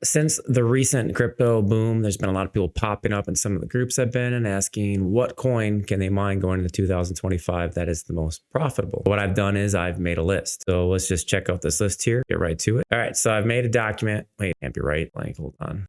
since the recent crypto boom, there's been a lot of people popping up in some of the groups I've been in asking what coin can they mine going into 2025 that is the most profitable. What I've done is I've made a list. So let's just check out this list here, get right to it. All right, so I've made a document. Wait, can't be right. Like, hold on.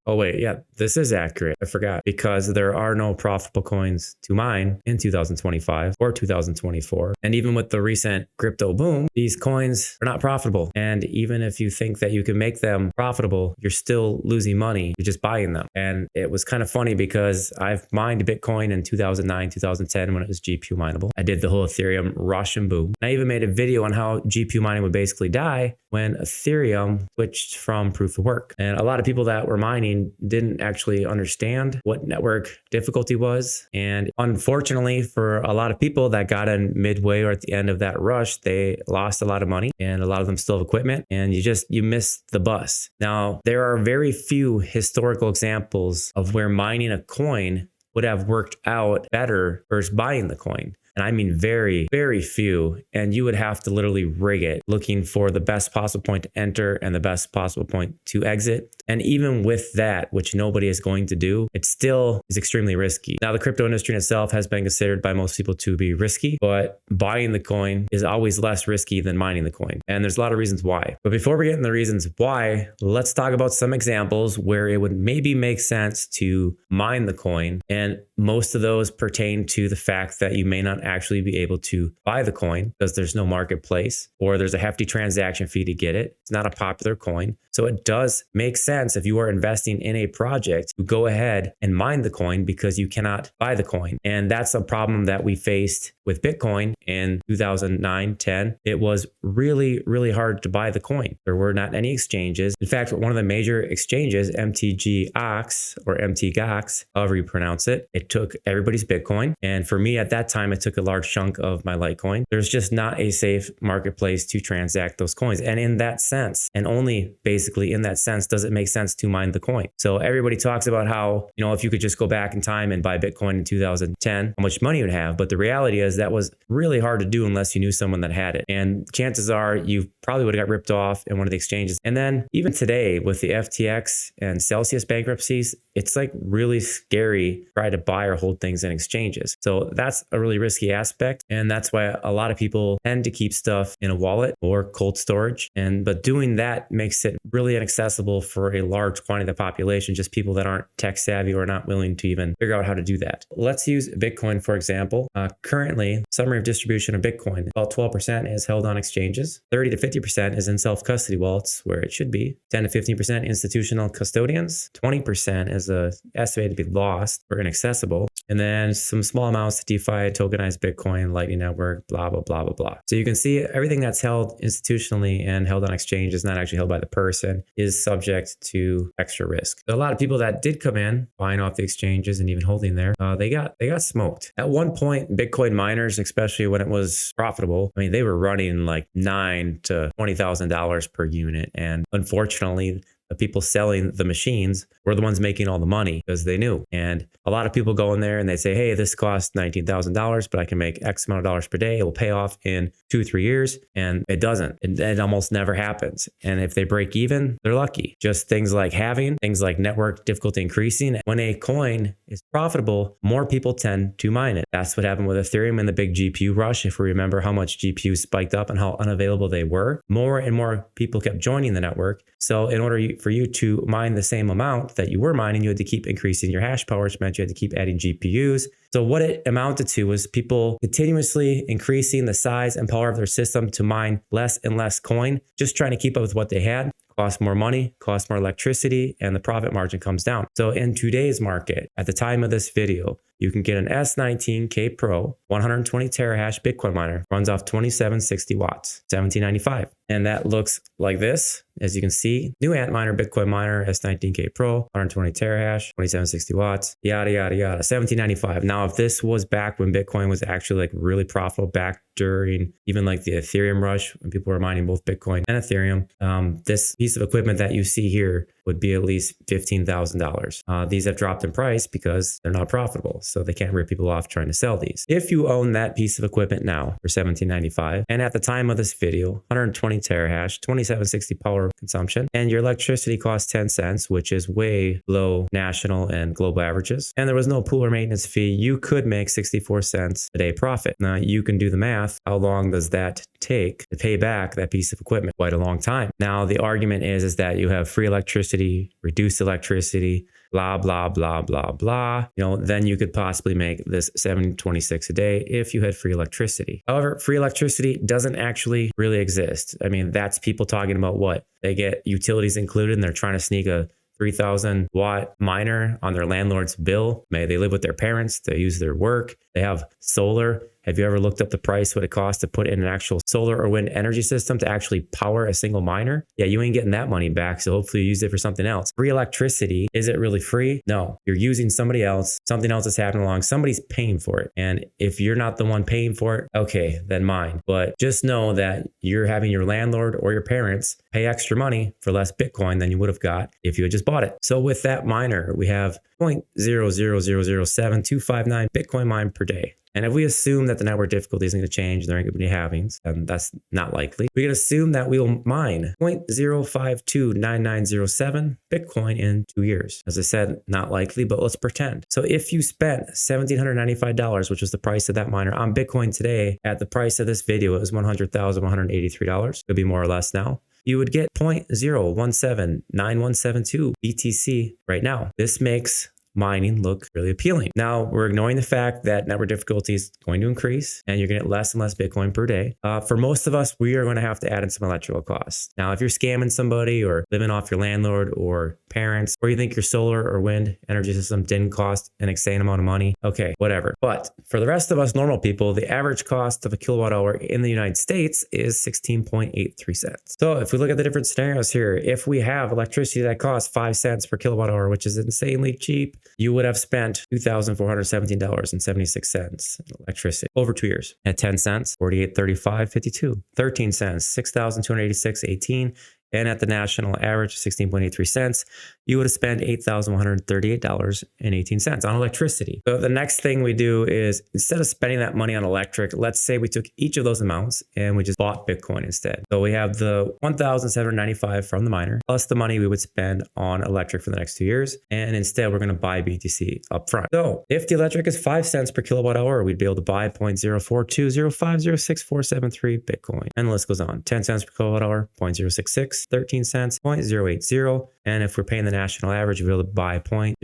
Oh wait, yeah, this is accurate. I forgot because there are no profitable coins to mine in 2025 or 2024. And even with the recent crypto boom, these coins are not profitable. And even if you think that you can make them profitable, you're still losing money. You're just buying them. And it was kind of funny because I've mined Bitcoin in 2009, 2010 when it was GPU mineable. I did the whole Ethereum rush and boom. I even made a video on how GPU mining would basically die when Ethereum switched from proof of work. And a lot of people that were mining didn't actually understand what network difficulty was. And unfortunately for a lot of people that got in midway or at the end of that rush, they lost a lot of money and a lot of them still have equipment and you missed the bus. Now, there are very few historical examples of where mining a coin would have worked out better versus buying the coin. And I mean very, very few. And you would have to literally rig it looking for the best possible point to enter and the best possible point to exit. And even with that, which nobody is going to do, it still is extremely risky. Now, the crypto industry in itself has been considered by most people to be risky, but buying the coin is always less risky than mining the coin. And there's a lot of reasons why. But before we get into the reasons why, let's talk about some examples where it would maybe make sense to mine the coin. And most of those pertain to the fact that you may not actually be able to buy the coin because there's no marketplace or there's a hefty transaction fee to get it. It's not a popular coin. So it does make sense if you are investing in a project to go ahead and mine the coin because you cannot buy the coin. And that's a problem that we faced with Bitcoin in 2009, 10. It was really, really hard to buy the coin. There were not any exchanges. In fact, one of the major exchanges, MTGOX or MTGOX, however you pronounce it, it took everybody's Bitcoin. And for me at that time, it took a large chunk of my Litecoin. There's just not a safe marketplace to transact those coins. And in that sense, and only basically in that sense, does it make sense to mine the coin. So everybody talks about how, if you could just go back in time and buy Bitcoin in 2010, how much money you would have. But the reality is that was really hard to do unless you knew someone that had it. And chances are you probably would have got ripped off in one of the exchanges. And then even today with the FTX and Celsius bankruptcies, it's like really scary to try to buy or hold things in exchanges. So that's a really risky aspect. And that's why a lot of people tend to keep stuff in a wallet or cold storage. But doing that makes it really inaccessible for a large quantity of the population, just people that aren't tech savvy or not willing to even figure out how to do that. Let's use Bitcoin, for example. Currently, summary of distribution of Bitcoin, about 12% is held on exchanges, 30 to 50% is in self-custody wallets where it should be, 10 to 15% institutional custodians, 20% is estimated to be lost or inaccessible, and then some small amounts to DeFi, tokenized Bitcoin, Lightning Network, blah, blah, blah, blah, blah. So you can see everything that's held institutionally and held on exchange is not actually held by the person, is subject to extra risk. So a lot of people that did come in, buying off the exchanges and even holding there, they got smoked. At one point, Bitcoin miners, especially when it was profitable, they were running like $9,000 to $20,000 per unit. And unfortunately, the people selling the machines were the ones making all the money because they knew. And a lot of people go in there and they say, hey, this costs $19,000, but I can make X amount of dollars per day. It will pay off in 2-3 years. And it doesn't. It almost never happens. And if they break even, they're lucky. Just things like halving, things like network difficulty increasing. When a coin is profitable, more people tend to mine it. That's what happened with Ethereum in the big GPU rush. If we remember how much GPUs spiked up and how unavailable they were, more and more people kept joining the network. So in order for you to mine the same amount that you were mining, you had to keep increasing your hash power, which meant you had to keep adding GPUs. So what it amounted to was people continuously increasing the size and power of their system to mine less and less coin, just trying to keep up with what they had. Cost more money, cost more electricity, and the profit margin comes down. So in today's market, at the time of this video, you can get an S19K Pro 120 terahash Bitcoin miner, runs off 2760 watts, $17.95. And that looks like this. As you can see, new Antminer Bitcoin miner, S19K Pro, 120 terahash, 2760 watts, yada, yada, yada, $17.95. Now, if this was back when Bitcoin was actually like really profitable, back during even like the Ethereum rush, when people were mining both Bitcoin and Ethereum, this piece of equipment that you see here would be at least $15,000. These have dropped in price because they're not profitable, so they can't rip people off trying to sell these. If you own that piece of equipment now for $17.95, and at the time of this video, 120 terahash, 2760 power consumption, and your electricity costs 10 cents, which is way below national and global averages, and there was no pool or maintenance fee, you could make 64 cents a day profit. Now you can do the math. How long does that take to pay back that piece of equipment? Quite a long time. Now the argument is that you have free electricity, reduced electricity, blah, blah, blah, blah, blah. Then you could possibly make this $7.26 a day if you had free electricity. However, free electricity doesn't actually really exist. I mean, that's people talking about what? They get utilities included and they're trying to sneak a 3,000 watt miner on their landlord's bill. They live with their parents. They use their work. They have solar. Have you ever looked up the price, what it costs to put in an actual solar or wind energy system to actually power a single miner? Yeah, you ain't getting that money back. So hopefully you use it for something else. Free electricity, is it really free? No, you're using somebody else. Something else is happening along. Somebody's paying for it. And if you're not the one paying for it, okay, then mine. But just know that you're having your landlord or your parents pay extra money for less Bitcoin than you would have got if you had just bought it. So with that miner, we have 0.0007259 Bitcoin mined per day. And if we assume that the network difficulty isn't going to change, there ain't going to be any halvings, and that's not likely, we can assume that we'll mine 0.0529907 Bitcoin in 2 years. As I said, not likely, but let's pretend. So if you spent $1,795, which was the price of that miner, on Bitcoin today, at the price of this video, it was $100,183. Could be more or less now. You would get 0.0179172 BTC right now. This makes mining look really appealing. Now, we're ignoring the fact that network difficulty is going to increase and you're going to get less and less Bitcoin per day. For most of us, we are going to have to add in some electrical costs. Now, if you're scamming somebody or living off your landlord or parents, or you think your solar or wind energy system didn't cost an insane amount of money, okay, whatever. But for the rest of us normal people, the average cost of a kilowatt hour in the United States is 16.83 cents. So if we look at the different scenarios here, if we have electricity that costs 5 cents per kilowatt hour, which is insanely cheap, you would have spent $2,417.76 in electricity over 2 years. At 10 cents, $48.35.52. 13 cents, $6,286.18. And at the national average, 16.83 cents, you would have spent $8,138.18 on electricity. So the next thing we do is, instead of spending that money on electric, let's say we took each of those amounts and we just bought Bitcoin instead. So we have the $1,795 from the miner, plus the money we would spend on electric for the next 2 years. And instead, we're going to buy BTC up front. So if the electric is 5 cents per kilowatt hour, we'd be able to buy 0.042050643 Bitcoin. And the list goes on. 10 cents per kilowatt hour, 0.066. 13 cents, 0.080. And if we're paying the national average, we'll be able to buy 0.099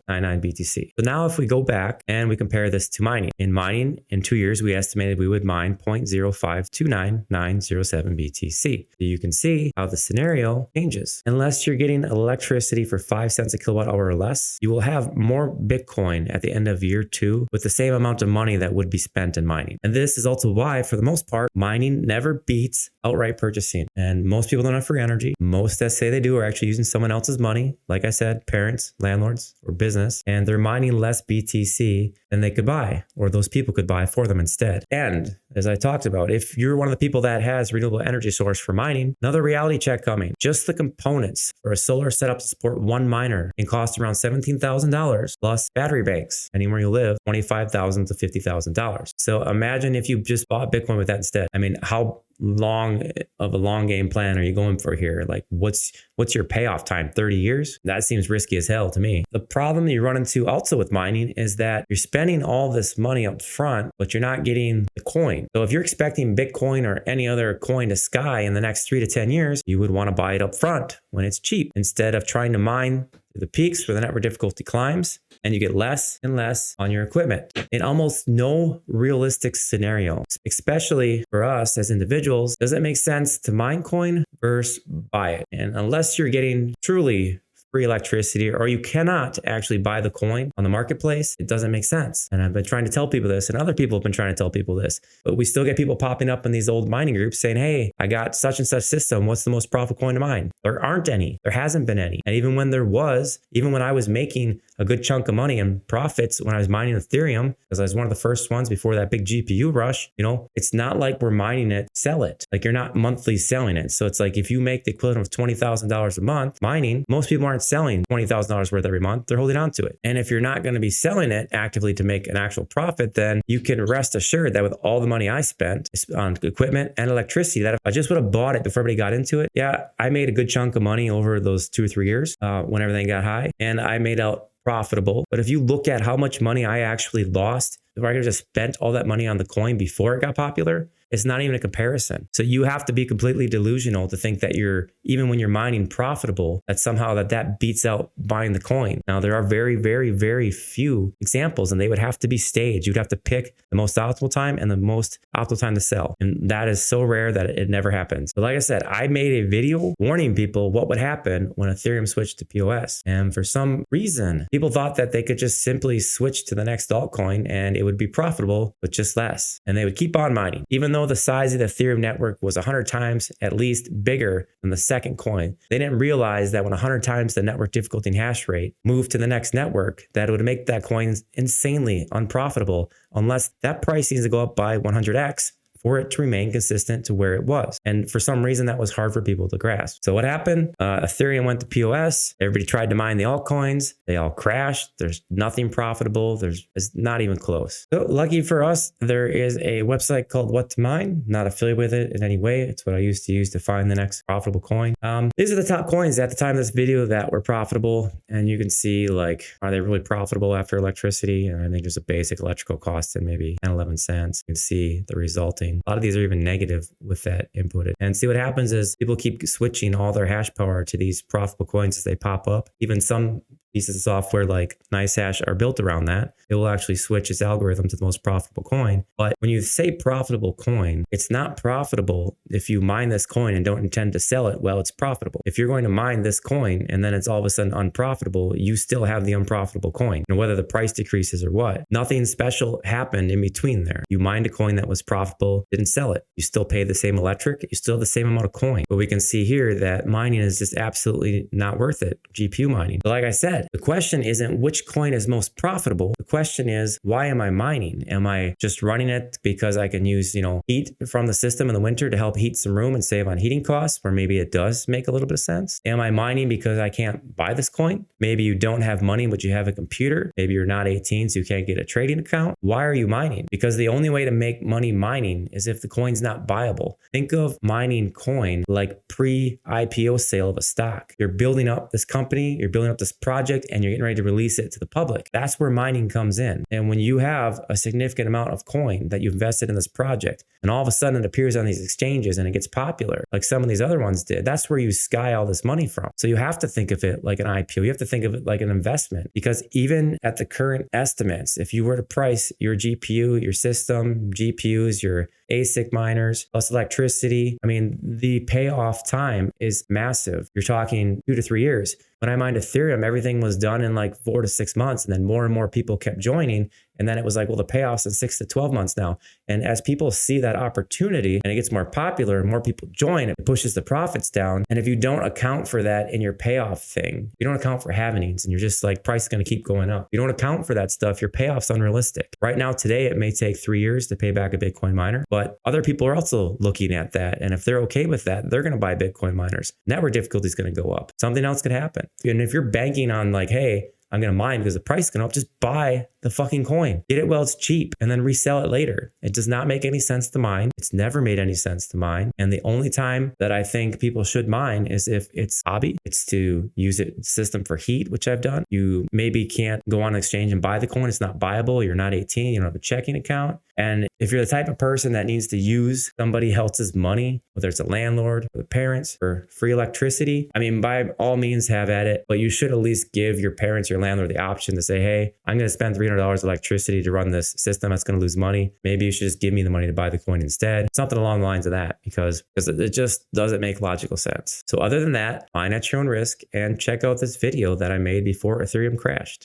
BTC. So now if we go back and we compare this to mining. In mining, in 2 years, we estimated we would mine 0.0529907 BTC. So you can see how the scenario changes. Unless you're getting electricity for 5 cents a kilowatt hour or less, you will have more Bitcoin at the end of year 2 with the same amount of money that would be spent in mining. And this is also why, for the most part, mining never beats outright purchasing. And most people don't have free energy. Most that say they do are actually using someone else's money. Like I said, parents, landlords, or business, and they're mining less BTC than they could buy, or those people could buy for them instead. And as I talked about, if you're one of the people that has renewable energy source for mining, another reality check coming. Just the components for a solar setup to support one miner can cost around $17,000 plus battery banks. Anywhere you live, $25,000 to $50,000. So imagine if you just bought Bitcoin with that instead. I mean, how long of a long game plan are you going for here? Like, what's your payoff time? 30 years? That seems risky as hell to me. The problem that you run into also with mining is that you're spending all this money up front, but you're not getting the coin. So if you're expecting Bitcoin or any other coin to sky in the next 3 to 10 years, you would want to buy it up front when it's cheap instead of trying to mine the peaks where the network difficulty climbs and you get less and less on your equipment. In almost no realistic scenario, especially for us as individuals, does it make sense to mine coin versus buy it? And unless you're getting truly free electricity, or you cannot actually buy the coin on the marketplace, it doesn't make sense. And I've been trying to tell people this, and other people have been trying to tell people this, but we still get people popping up in these old mining groups saying, hey, I got such and such system. What's the most profitable coin to mine? There aren't any. There hasn't been any. And even when there was, even when I was making a good chunk of money and profits when I was mining Ethereum, because I was one of the first ones before that big GPU rush, it's not like we're mining it, sell it. Like, you're not monthly selling it. So it's like, if you make the equivalent of $20,000 a month mining, most people aren't aren't selling $20,000 worth every month, they're holding on to it. And if you're not going to be selling it actively to make an actual profit, then you can rest assured that with all the money I spent on equipment and electricity, that if I just would have bought it before everybody got into it, yeah, I made a good chunk of money over those 2 or 3 years when everything got high, and I made out profitable. But if you look at how much money I actually lost, if I could have just spent all that money on the coin before it got popular, it's not even a comparison. So you have to be completely delusional to think that even when you're mining profitable, that somehow that beats out buying the coin. Now, there are very, very, very few examples, and they would have to be staged. You'd have to pick the most optimal time and the most optimal time to sell. And that is so rare that it never happens. But like I said, I made a video warning people what would happen when Ethereum switched to POS. And for some reason, people thought that they could just simply switch to the next altcoin and it would be profitable, but just less. And they would keep on mining. Even though the size of the Ethereum network was 100 times at least bigger than the second coin, they didn't realize that when 100 times the network difficulty and hash rate moved to the next network, that it would make that coin insanely unprofitable unless that price needs to go up by 100x for it to remain consistent to where it was. And for some reason, that was hard for people to grasp. So what happened? Ethereum went to POS. Everybody tried to mine the altcoins. They all crashed. There's nothing profitable. It's not even close. So lucky for us, there is a website called What to Mine. Not affiliated with it in any way. It's what I used to use to find the next profitable coin. These are the top coins at the time of this video that were profitable. And you can see, like, are they really profitable after electricity? And I think there's a basic electrical cost in maybe 10, 11 cents. You can see the resulting. A lot of these are even negative with that inputted. And see what happens is people keep switching all their hash power to these profitable coins as they pop up. Even some pieces of software like NiceHash are built around that. It will actually switch its algorithm to the most profitable coin. But when you say profitable coin, it's not profitable if you mine this coin and don't intend to sell it. Well, it's profitable. If you're going to mine this coin and then it's all of a sudden unprofitable, you still have the unprofitable coin. And whether the price decreases or what, nothing special happened in between there. You mined a coin that was profitable, didn't sell it. You still pay the same electric, you still have the same amount of coin. But we can see here that mining is just absolutely not worth it, GPU mining. But like I said, the question isn't which coin is most profitable. The question is, why am I mining? Am I just running it because I can use, heat from the system in the winter to help heat some room and save on heating costs, where maybe it does make a little bit of sense? Am I mining because I can't buy this coin? Maybe you don't have money, but you have a computer. Maybe you're not 18, so you can't get a trading account. Why are you mining? Because the only way to make money mining is if the coin's not viable. Think of mining coin like pre-IPO sale of a stock. You're building up this company, you're building up this project, and you're getting ready to release it to the public. That's where mining comes in. And when you have a significant amount of coin that you invested in this project, and all of a sudden it appears on these exchanges and it gets popular, like some of these other ones did, that's where you sky all this money from. So you have to think of it like an IPO. You have to think of it like an investment, because even at the current estimates, if you were to price your GPU, your system, GPUs, your ASIC miners, plus electricity, the payoff time is massive. You're talking 2 to 3 years. When I mined Ethereum, everything was done in like 4 to 6 months, and then more and more people kept joining. And then it was like, well, the payoff's in 6 to 12 months now. And as people see that opportunity and it gets more popular and more people join, it pushes the profits down. And if you don't account for that in your payoff thing, you don't account for halvenings, and you're just like, price is going to keep going up. You don't account for that stuff, your payoff's unrealistic. Right now, today, it may take 3 years to pay back a Bitcoin miner, but other people are also looking at that. And if they're okay with that, they're going to buy Bitcoin miners. Network difficulty is going to go up. Something else could happen. And if you're banking on like, hey, I'm going to mine because the price is going to up, just buy the fucking coin. Get it while it's cheap and then resell it later. It does not make any sense to mine. It's never made any sense to mine. And the only time that I think people should mine is if it's hobby. It's to use it system for heat, which I've done. You maybe can't go on an exchange and buy the coin. It's not buyable. You're not 18. You don't have a checking account. And if you're the type of person that needs to use somebody else's money, whether it's a landlord or the parents for free electricity, by all means have at it, but you should at least give your parents or your landlord the option to say, hey, I'm going to spend $300 electricity to run this system that's going to lose money. Maybe you should just give me the money to buy the coin instead. Something along the lines of that, because it just doesn't make logical sense. So other than that, mine at your own risk and check out this video that I made before Ethereum crashed.